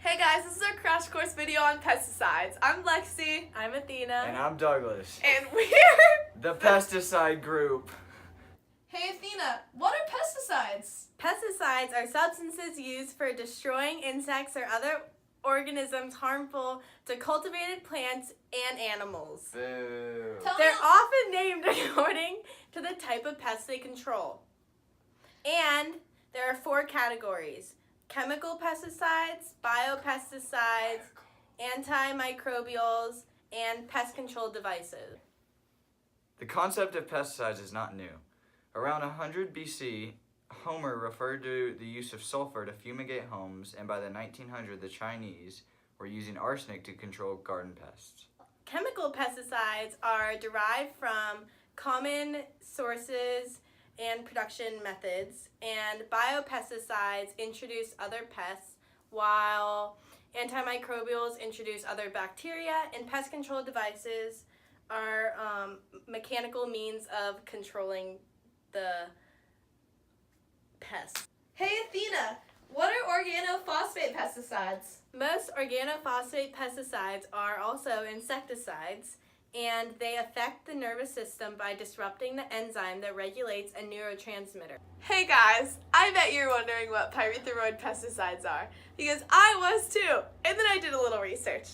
Hey guys, this is our crash course video on pesticides. I'm Lexi. I'm Athena. And I'm Douglas. And we're the pesticide group. Hey Athena, what are pesticides? Pesticides are substances used for destroying insects or other organisms harmful to cultivated plants and animals. Boo. They're often named according to the type of pest they control. And there are 4 categories: chemical pesticides, biopesticides, antimicrobials, and pest control devices. The concept of pesticides is not new. Around 100 BC, Homer referred to the use of sulfur to fumigate homes, and by the 1900s, the Chinese were using arsenic to control garden pests. Chemical pesticides are derived from common sources and production methods, and biopesticides introduce other pests, while antimicrobials introduce other bacteria, and pest control devices are mechanical means of controlling the pests. Hey Athena, what are organophosphate pesticides? Most organophosphate pesticides are also insecticides, and they affect the nervous system by disrupting the enzyme that regulates a neurotransmitter. Hey guys, I bet you're wondering what pyrethroid pesticides are, because I was too, and then I did a little research.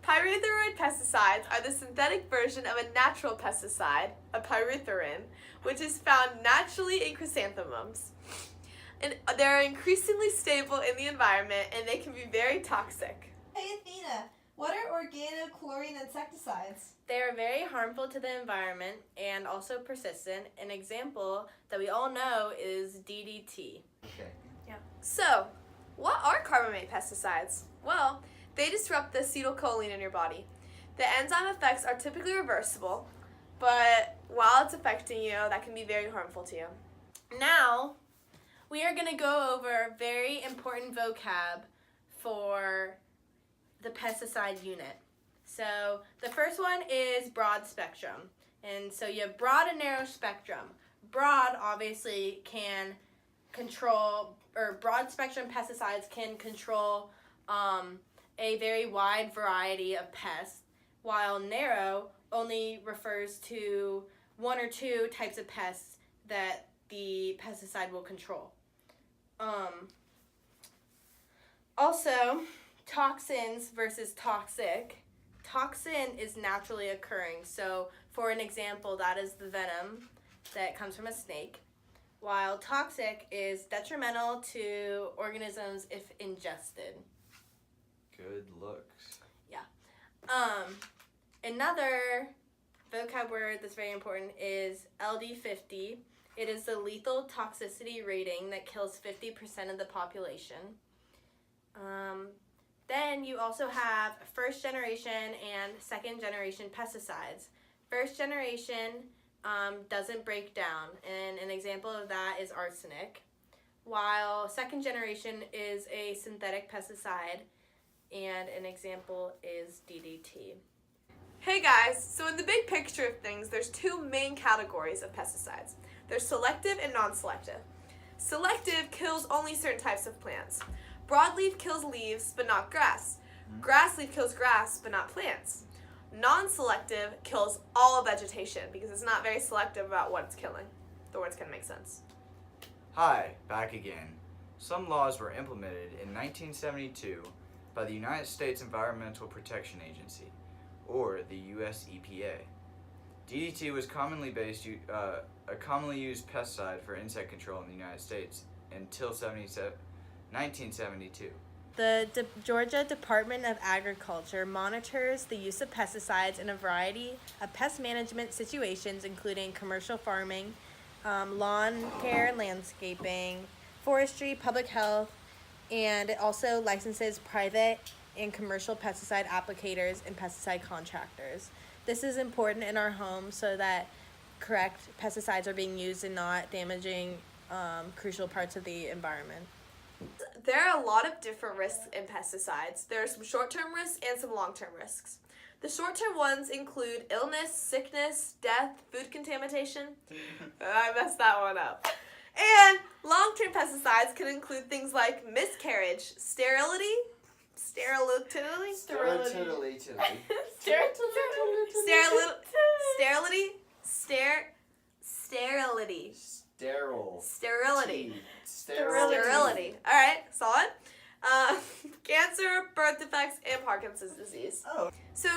Pyrethroid pesticides are the synthetic version of a natural pesticide, a pyrethrin, which is found naturally in chrysanthemums. And they're increasingly stable in the environment, and they can be very toxic. Hey Athena, what are organochlorine insecticides? They are very harmful to the environment and also persistent. An example that we all know is DDT. Okay. So, what are carbamate pesticides? Well, they disrupt the acetylcholine in your body. The enzyme effects are typically reversible, but while it's affecting you, that can be very harmful to you. Now, we are going to go over very important vocab for the pesticide unit. So the first one is broad spectrum. And so you have broad and narrow spectrum. Broad obviously can control, or broad spectrum pesticides can control a very wide variety of pests, while narrow only refers to 1 or 2 types of pests that the pesticide will control. Also, toxins versus toxic. Toxin is naturally occurring. So, for an example, that is the venom that comes from a snake, while toxic is detrimental to organisms if ingested. Good looks. Another vocab word that's very important is LD50. It is the lethal toxicity rating that kills 50% of the population. Then you also have first generation and second generation pesticides. First generation doesn't break down, and an example of that is arsenic, while second generation is a synthetic pesticide, and an example is DDT. Hey guys, so in the big picture of things, there's 2 main categories of pesticides. There's selective and non-selective. Selective kills only certain types of plants. Broadleaf kills leaves, but not grass. Grassleaf kills grass, but not plants. Non-selective kills all vegetation because it's not very selective about what it's killing. The words can make sense. Hi, back again. Some laws were implemented in 1972 by the United States Environmental Protection Agency, or the US EPA. DDT was a commonly used pesticide for insect control in the United States until 1972. The Georgia Department of Agriculture monitors the use of pesticides in a variety of pest management situations, including commercial farming, lawn care and landscaping, forestry, public health, and it also licenses private and commercial pesticide applicators and pesticide contractors. This is important in our homes so that correct pesticides are being used and not damaging crucial parts of the environment. There are a lot of different risks in pesticides. There are some short-term risks and some long-term risks. The short-term ones include illness, sickness, death, food contamination. I messed that one up. And long-term pesticides can include things like miscarriage, sterility, Sterility? Sterility. Sterility? Sterility. Sterility. Alright, solid. Cancer, birth defects, and Parkinson's disease. Oh. So,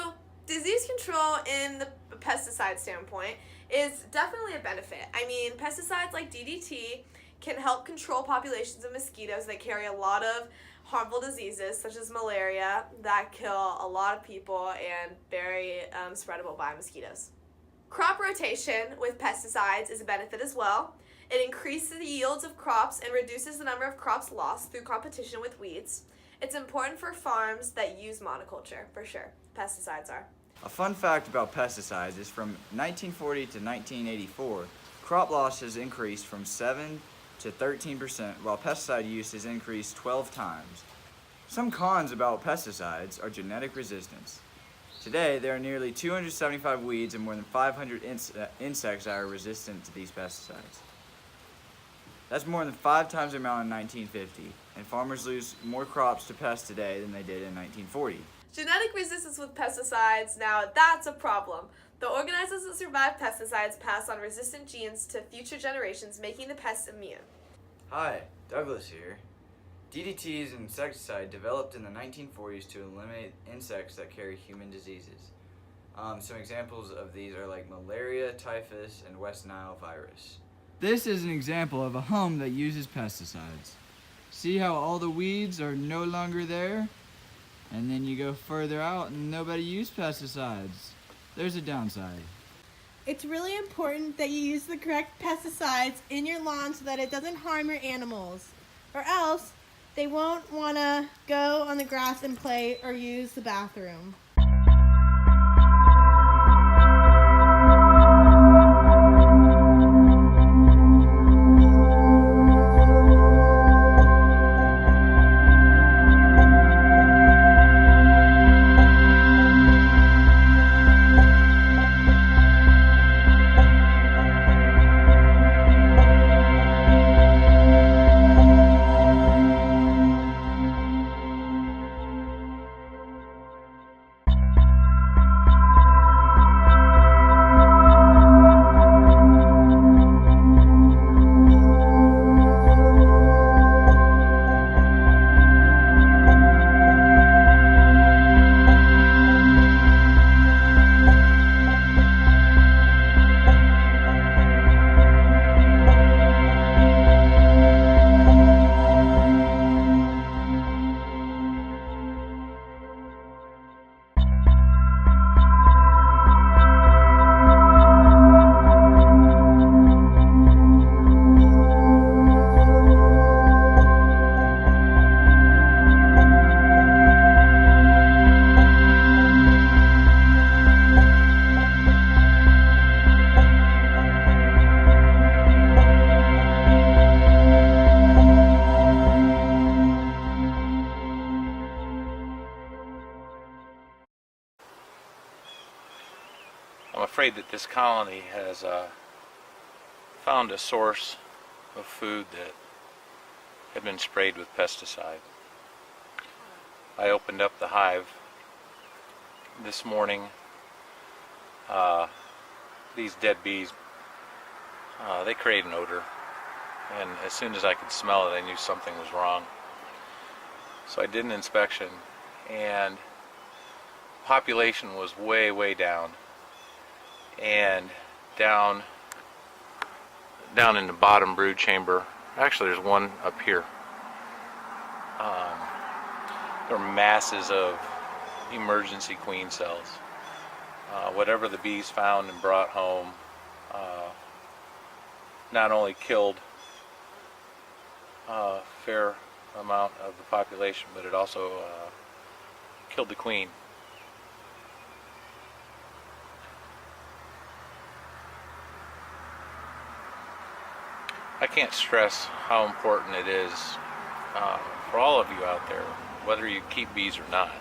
disease control in the pesticide standpoint is definitely a benefit. I mean, pesticides like DDT can help control populations of mosquitoes that carry a lot of harmful diseases such as malaria that kill a lot of people and very spreadable by mosquitoes. Crop rotation with pesticides is a benefit as well. It increases the yields of crops and reduces the number of crops lost through competition with weeds. It's important for farms that use monoculture, for sure. Pesticides are. A fun fact about pesticides is from 1940 to 1984, crop loss has increased from 7 to 13%, while pesticide use has increased 12 times. Some cons about pesticides are genetic resistance. Today, there are nearly 275 weeds and more than 500 insects that are resistant to these pesticides. That's more than 5 times the amount in 1950, and farmers lose more crops to pests today than they did in 1940. Genetic resistance with pesticides, now that's a problem. The organisms that survive pesticides pass on resistant genes to future generations, making the pests immune. Hi, Douglas here. DDT is an insecticide developed in the 1940s to eliminate insects that carry human diseases. Some examples of these are like malaria, typhus, and West Nile virus. This is an example of a home that uses pesticides. See how all the weeds are no longer there? And then you go further out and nobody used pesticides. There's a downside. It's really important that you use the correct pesticides in your lawn so that it doesn't harm your animals, or else they won't want to go on the grass and play or use the bathroom. I'm afraid that this colony has found a source of food that had been sprayed with pesticide. I opened up the hive this morning. These dead bees, they create an odor, and as soon as I could smell it, I knew something was wrong. So I did an inspection, and population was way down, and down in the bottom brood chamber. Actually, there's one up here. There are masses of emergency queen cells. Whatever the bees found and brought home not only killed a fair amount of the population, but it also killed the queen. I can't stress how important it is for all of you out there, whether you keep bees or not,